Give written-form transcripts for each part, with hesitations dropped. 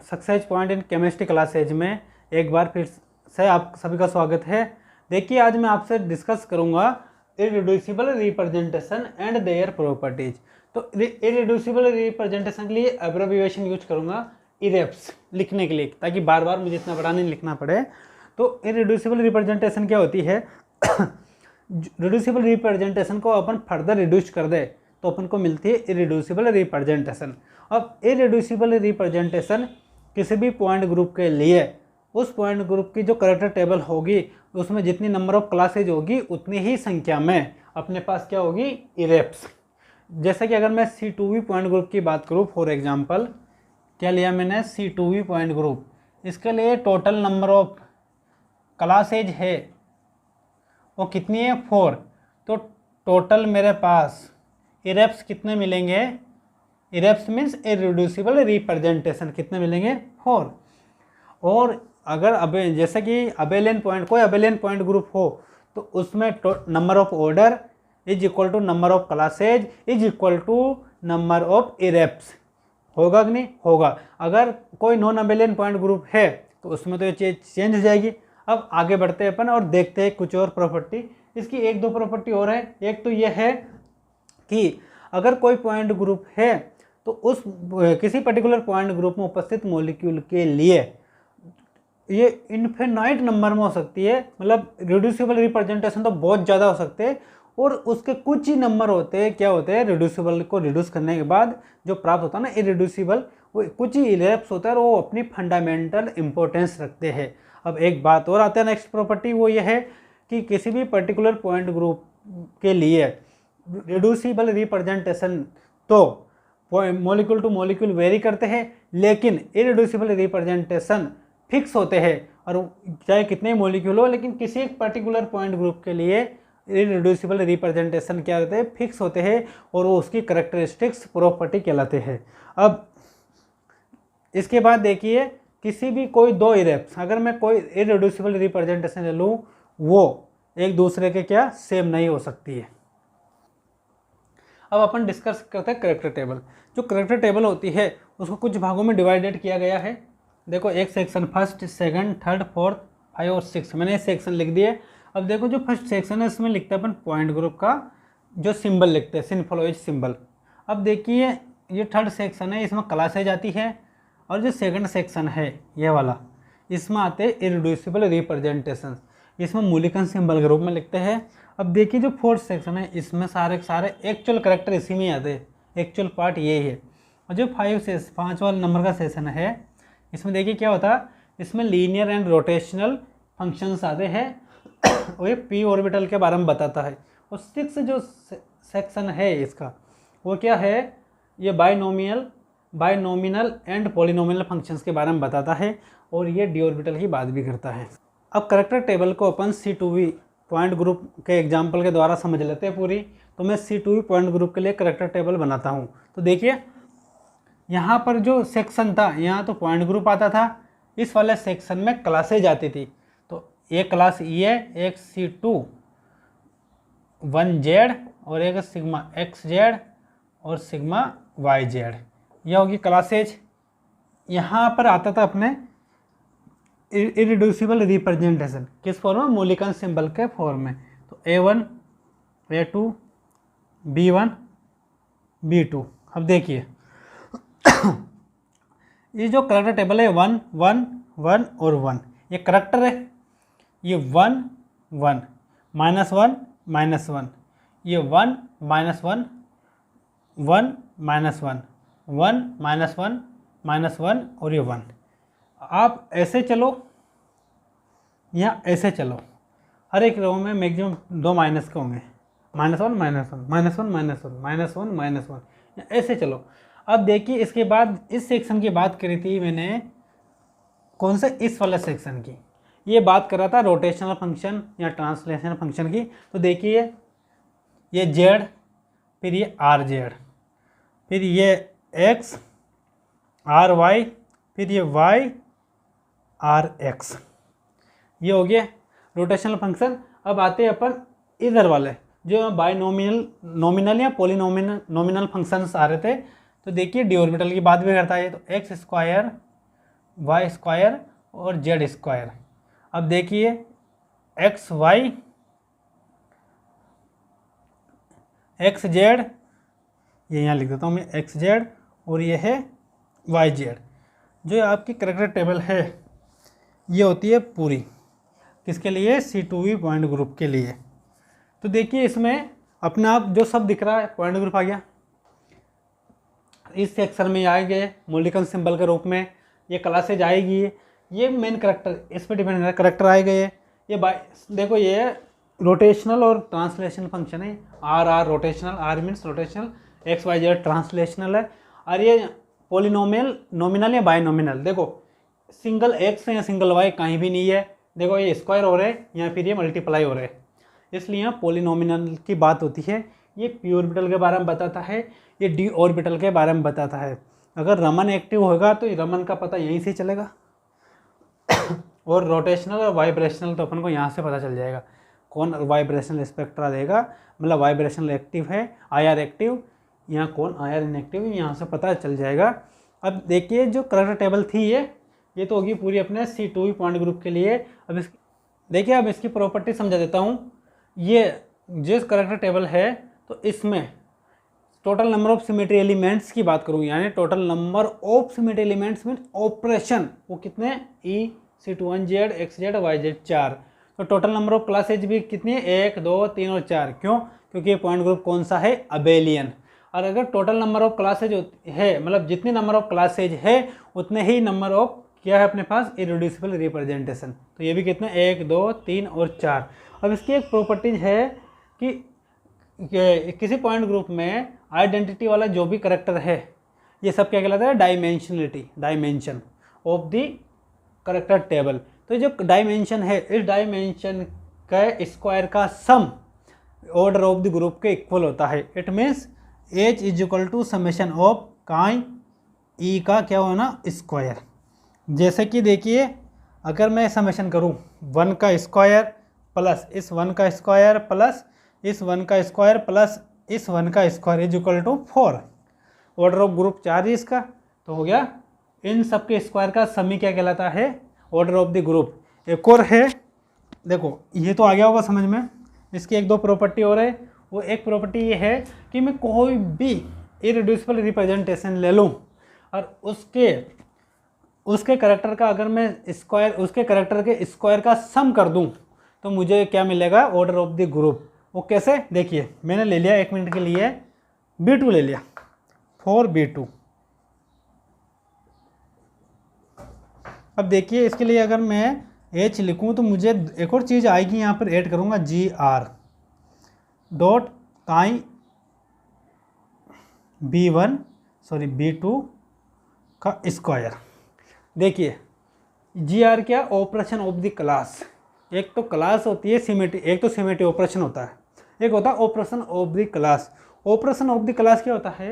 Success point in chemistry classes में एक बार फिर से आप सभी का स्वागत है। देखिए, आज मैं आपसे डिस्कस करूंगा irreducible representation and their properties. तो इररिड्यूसिबल रिप्रेजेंटेशन के लिए एब्रिविएशन यूज करूंगा इरेप्स लिखने के लिए, ताकि बार बार मुझे इतना बड़ा नहीं लिखना पड़े। तो इररिड्यूसिबल रिप्रेजेंटेशन क्या होती है? रिड्यूसिबल रिप्रेजेंटेशन को अपन फर्दर रिड्यूस कर दे तो अपन को मिलती है इररिड्यूसिबल रिप्रेजेंटेशन। अब इररिड्यूसिबल रिप्रेजेंटेशन किसी भी पॉइंट ग्रुप के लिए उस पॉइंट ग्रुप की जो करैक्टर टेबल होगी उसमें जितनी नंबर ऑफ क्लासेज होगी उतनी ही संख्या में अपने पास क्या होगी, इरेप्स। जैसे कि अगर मैं C2V पॉइंट ग्रुप की बात करूँ, फॉर एग्जांपल क्या लिया मैंने, C2V पॉइंट ग्रुप, इसके लिए टोटल नंबर ऑफ क्लासेज है वो कितनी है, 4। तो टोटल मेरे पास इरेप्स कितने मिलेंगे, इरेप्स मीन्स इररिड्यूसिबल रिप्रेजेंटेशन कितने मिलेंगे, 4। और अगर जैसे कि अबेलियन पॉइंट, कोई अबेलियन पॉइंट ग्रुप हो तो उसमें number of order is equal to number of classes is equal to number of irreps. होगा कि नहीं होगा? अगर कोई नॉन अबेलियन पॉइंट ग्रुप है तो उसमें तो ये चीज़ चेंज हो जाएगी। अब आगे बढ़ते हैं अपन और देखते हैं कुछ और प्रॉपर्टी। इसकी एक दो प्रॉपर्टी और है। एक तो ये है कि अगर कोई पॉइंट ग्रुप है तो उस किसी पर्टिकुलर पॉइंट ग्रुप में उपस्थित मॉलिक्यूल के लिए ये इनफिनाइट नंबर में हो सकती है, मतलब रिड्यूसिबल रिप्रेजेंटेशन तो बहुत ज़्यादा हो सकते हैं, और उसके कुछ ही नंबर होते हैं, क्या होते हैं, रिड्यूसिबल को रिड्यूस करने के बाद जो प्राप्त होता है ना इररिड्यूसिबल, वो कुछ ही इरेप्स होता है और वो अपनी फंडामेंटल इंपॉर्टेंस रखते हैं। अब एक बात और आता है, नेक्स्ट प्रॉपर्टी, वो ये है कि किसी भी पर्टिकुलर पॉइंट ग्रुप के लिए रिड्यूसिबल रिप्रेजेंटेशन तो मॉलिक्यूल टू मॉलिक्यूल वेरी करते हैं, लेकिन इररिड्यूसिबल रिप्रेजेंटेशन फिक्स होते हैं। और चाहे कितने मॉलिक्यूल हो, लेकिन किसी एक पर्टिकुलर पॉइंट ग्रुप के लिए इररिड्यूसिबल रिप्रेजेंटेशन क्या होते हैं, फिक्स होते हैं, और वो उसकी करैक्टरिस्टिक्स प्रॉपर्टी कहलाते हैं। अब इसके बाद देखिए, किसी भी कोई दो इरेप्स, अगर मैं कोई इररिड्यूसिबल रिप्रेजेंटेशन ले लूँ, वो एक दूसरे के क्या सेम नहीं हो सकती है। अब अपन डिस्कस करते हैं करैक्टर टेबल। जो करैक्टर टेबल होती है उसको कुछ भागों में डिवाइडेड किया गया है। देखो, एक section first, second, third, fourth, 5 और 6, मैंने ये सेक्शन लिख दिए। अब देखो, जो फर्स्ट सेक्शन है इसमें लिखते हैं अपन पॉइंट ग्रुप का जो सिंबल लिखते हैं, सिंफोलॉइज सिंबल। अब देखिए, ये थर्ड सेक्शन है, इसमें क्लासेज आती है, और जो सेकंड सेक्शन है ये वाला, इसमें आते हैं इररिड्यूसिबल रिप्रेजेंटेशन, इसमें मूलिकन सिंबल के रूप में लिखते हैं। अब देखिए, जो फोर्थ सेक्शन है इसमें सारे एक्चुअल करैक्टर इसी में आते हैं, एक्चुअल पार्ट ये है। और जो 5 वाला नंबर का सेशन है, इसमें देखिए क्या होता है, इसमें लीनियर एंड रोटेशनल फंक्शंस आते हैं और ये पी ऑर्बिटल के बारे में बताता है। और 6 जो सेक्शन है इसका, वो क्या है, ये बाइनोमिनल एंड पॉलिनोमिनल फंक्शंस के बारे में बताता है, और ये डी ऑर्बिटल की बात भी करता है। अब करैक्टर टेबल को अपन C2V पॉइंट ग्रुप के एग्जाम्पल के द्वारा समझ लेते हैं पूरी। तो मैं C2V पॉइंट ग्रुप के लिए करैक्टर टेबल बनाता हूँ। तो देखिए, यहाँ पर जो सेक्शन था, यहाँ तो पॉइंट ग्रुप आता था, इस वाले सेक्शन में क्लासेज आती थी। तो एक क्लास ये, एक C2 1Z और एक सिग्मा XZ और सिग्मा YZ, यह होगी क्लासेज। यहाँ पर आता था अपने इररिड्यूसिबल रिप्रेजेंटेशन किस फॉर्म में, मूलिकन सिंबल के फॉर्म में। तो A1, A2, B1, B2। अब देखिए, ये जो करैक्टर टेबल है 1 1 1 और 1, ये करैक्टर है। ये 1 1 -1 -1, ये 1 -1 1 -1 1 -1 -1 और ये 1। आप ऐसे चलो या ऐसे चलो, हर एक रो में मैक्सिमम 2 माइनस के होंगे, -1 -1 -1 -1 -1, ऐसे चलो। अब देखिए, इसके बाद इस सेक्शन की बात करी थी मैंने, कौन से, इस वाले सेक्शन की, ये बात कर रहा था रोटेशनल फंक्शन या ट्रांसलेशनल फंक्शन की। तो देखिए, ये Z, फिर ये RZ, फिर ये X RY, फिर ये Y RX, ये हो गया रोटेशनल फंक्शन। अब आते हैं अपन इधर वाले जो नॉमिनल या पॉलिनोमिनल फंक्शंस आ रहे थे। तो देखिए, डी ऑर्बिटल की बात भी करता है। तो x² वाई स्क्वायर और जेड स्क्वायर। अब देखिए एक्स वाई एक्स जेड, ये यहाँ लिख देता हूँ मैं एक्स जेड, और ये है वाई जेड। जो आपकी करैक्टर टेबल है ये होती है पूरी किसके लिए, C2V पॉइंट ग्रुप के लिए। तो देखिए इसमें अपना आप जो सब दिख रहा है पॉइंट ग्रुप आ गया, इस सेक्शन में आएंगे मॉलिक्यूल सिंबल के रूप में, ये क्लासेज आएगी, ये मेन करेक्टर इस पर डिपेंड है, करेक्टर आए गए, ये देखो ये रोटेशनल और ट्रांसलेशनल फंक्शन है, R rotational, R means rotational, x y z translational है, और ये पोलिनोमियल नॉमिनल या बायनोमिनल। देखो सिंगल एक्स या सिंगल वाई कहीं भी नहीं है, देखो ये स्क्वायर हो रहे हैं या फिर ये मल्टीप्लाई हो रहे हैं, इसलिए यहाँ पोलिनोमिनल की बात होती है। ये पी ऑर्बिटल के बारे में बताता है, ये डी ऑर्बिटल के बारे में बताता है। अगर रमन एक्टिव होगा तो रमन का पता यहीं से चलेगा और रोटेशनल और वाइब्रेशनल तो अपन को यहाँ से पता चल जाएगा कौन वाइब्रेशनल स्पेक्ट्रा देगा, मतलब वाइब्रेशनल एक्टिव है, आईआर एक्टिव, यहाँ कौन आईआर इनएक्टिव, यहाँ से पता चल जाएगा। अब देखिए जो करैक्टर टेबल थी ये तो होगी पूरी अपने C2V पॉइंट ग्रुप के लिए। अब देखिए अब इसकी प्रॉपर्टी समझा देता हूँ। ये जिस करैक्टर टेबल है तो इसमें total number of symmetry elements की बात करूँ, यानी total number of symmetry elements mean operation, वो कितने ई C21Z XZ YZ 4। तो टोटल नंबर ऑफ क्लासेज भी कितनी है, 1 2 3 और 4। क्यों, क्योंकि ये पॉइंट ग्रुप कौन सा है, अबेलियन। और अगर टोटल नंबर ऑफ क्लासेज है, मतलब जितने नंबर ऑफ क्लासेज है उतने ही नंबर ऑफ क्या है अपने पास, इरेड्यूसिबल रिप्रेजेंटेशन। तो ये भी कितने, 1 2 3 और 4। अब इसकी एक प्रॉपर्टीज है कि किसी पॉइंट ग्रुप में आइडेंटिटी वाला जो भी करैक्टर है ये सब क्या कहलाता है, dimensionality, dimension of the character table. तो जो डायमेंशन है, इस डायमेंशन का स्क्वायर का sum order of the group के इक्वल होता है। It means H is equal to summation of chi E का क्या होना, स्क्वायर। जैसे कि देखिए अगर मैं समेशन करूं 1 का स्क्वायर प्लस इस 1 का स्क्वायर प्लस इस 1 का स्क्वायर प्लस इस 1 का square is equal to 4, order of group 4 है इसका, तो हो गया इन सब के स्क्वायर का समी क्या कहलाता है, ऑर्डर ऑफ द ग्रुप। एक और है, देखो ये तो आ गया होगा समझ में, इसकी एक दो प्रॉपर्टी और है। वो एक प्रॉपर्टी ये है कि मैं कोई भी इरेड्यूसिबल रिप्रेजेंटेशन ले लूँ और उसके करैक्टर का अगर मैं स्क्वायर, उसके करैक्टर के स्क्वायर का सम कर दूं तो मुझे क्या मिलेगा, ऑर्डर ऑफ द ग्रुप। वो कैसे, देखिए मैंने ले लिया 1 मिनट के लिए B2 ले लिया, 4B2। अब देखिए इसके लिए अगर मैं H लिखूं तो मुझे एक और चीज़ आएगी, यहाँ पर ऐड करूँगा GR डॉट काई B2 का स्क्वायर। देखिए GR क्या, ऑपरेशन ऑफ द क्लास। एक तो क्लास होती है सिमेट्री, एक तो सिमेट्री ऑपरेशन होता है, एक होता है operation of the class. Operation of the class क्या होता है,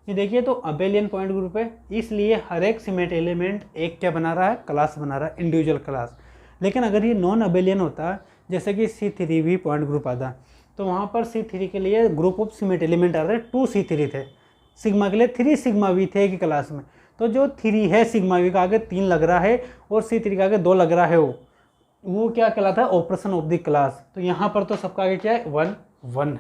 ये देखिए तो अबेलियन पॉइंट ग्रुप है, इसलिए हर एक सिमेट्री एलिमेंट एक क्या बना रहा है, क्लास बना रहा है, इंडिविजुअल क्लास। लेकिन अगर ये नॉन अबेलियन होता जैसे कि C3V पॉइंट ग्रुप आता तो वहाँ पर C3 के लिए ग्रुप ऑफ सिमेट्री एलिमेंट आ रहे 2 C3 थे, सिग्मा के लिए 3 सिग्मा V थे एक क्लास में। तो जो 3 है सिग्मा V का आगे 3 लग रहा है और C3 का आगे 2 लग रहा है, वो क्या कहलाता है, ऑपरेशन ऑफ द क्लास। तो यहाँ पर तो सबका आगे क्या है, 1 1।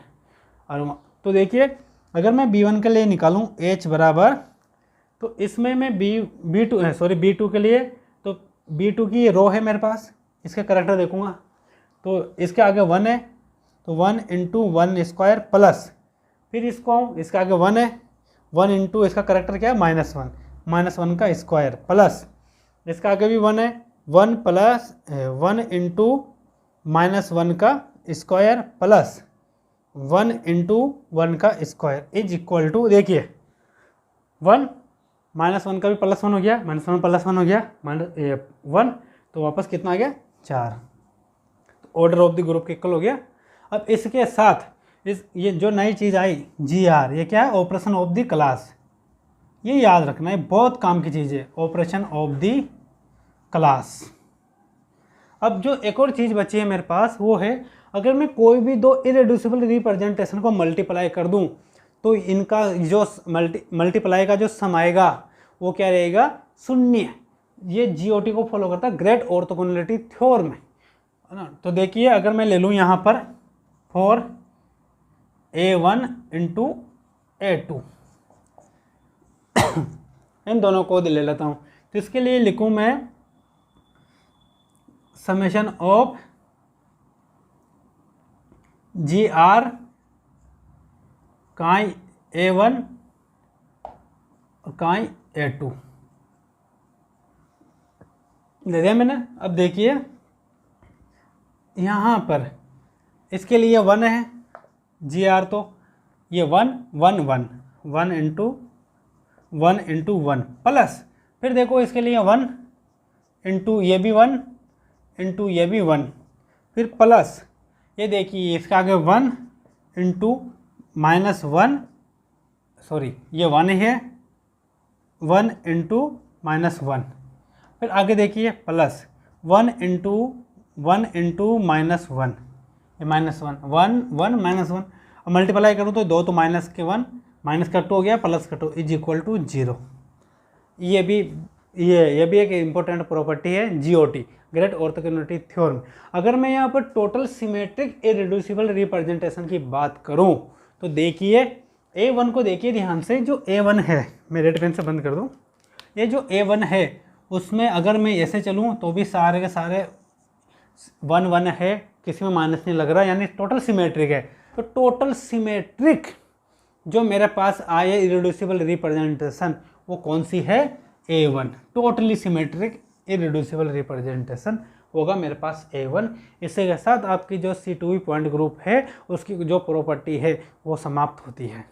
और तो देखिए अगर मैं B1 के लिए निकालूं H बराबर, तो इसमें मैं B2 के लिए, तो B2 की ये रो है मेरे पास, इसके करैक्टर देखूंगा तो इसके आगे 1 है, तो 1 इंटू 1 स्क्वायर प्लस फिर इसको इसके आगे 1 है, 1 इंटू इसका करैक्टर क्या है, -1 का स्क्वायर प्लस इसका आगे भी 1 है, 1 प्लस 1 इंटू -1 का स्क्वायर प्लस 1 इंटू 1 का स्क्वायर इज इक्वल टू, देखिए 1 -1 का भी +1 हो गया, -1 +1 हो गया, -1, तो वापस कितना आ गया, 4। तो ऑर्डर ऑफ द ग्रुप के इक्वल हो गया। अब इसके साथ ये जो नई चीज़ आई GR, ये क्या है, ऑपरेशन ऑफ द क्लास। ये याद रखना है, बहुत काम की चीज़ है, ऑपरेशन ऑफ द क्लास। अब जो एक और चीज़ बची है मेरे पास वो है, अगर मैं कोई भी 2 इरेड्यूसिबल रिप्रेजेंटेशन को मल्टीप्लाई कर दूं तो इनका जो मल्टीप्लाई का जो सम आएगा वो क्या रहेगा, 0। ये GOT को फॉलो करता है, ग्रेट ऑर्थोगोनैलिटी थ्योरम, है ना। तो देखिए अगर मैं ले लूँ यहाँ पर फॉर A1 इंटू A2 इन दोनों को ले लेता हूँ, तो इसके लिए लिखूँ मैं समेशन ऑफ GR काई A1 और काई A2 दे दिया मैंने। अब देखिए यहाँ पर इसके लिए 1 है GR, तो ये 1 1 1 1 इंटू 1 प्लस, फिर देखो इसके लिए 1 इंटू ये भी 1 इंटू ये भी 1, फिर प्लस ये देखिए इसका आगे 1 इंटू -1, सॉरी ये 1 है 1 इंटू -1, फिर आगे देखिए प्लस 1 इंटू -1, ये -1 1 1 -1, और मल्टीप्लाई करूँ तो 2 तो माइनस के 1 माइनस का 2 हो गया, प्लस का 2 इज इक्वल टू 0। ये भी एक इम्पोर्टेंट प्रॉपर्टी है GOT, ग्रेट ऑर्थोगोनैलिटी थ्योरम। अगर मैं यहाँ पर टोटल सिमेट्रिक इरेड्यूसिबल रिप्रेजेंटेशन की बात करूँ तो देखिए A1 को देखिए ध्यान से, जो A1 है, मैं रेड पेन से बंद कर दूँ, ये जो A1 है उसमें अगर मैं ऐसे चलूँ तो भी सारे के सारे 1 1 है, किसी में माइनस नहीं लग रहा, यानी टोटल सिमेट्रिक है। तो टोटल सिमेट्रिक जो मेरे पास आए इरेड्यूसिबल रिप्रेजेंटेशन वो कौन सी है? A1। Totally symmetric irreducible representation होगा मेरे पास A1। इसी के साथ आपकी जो C2V पॉइंट ग्रुप है उसकी जो प्रॉपर्टी है वो समाप्त होती है।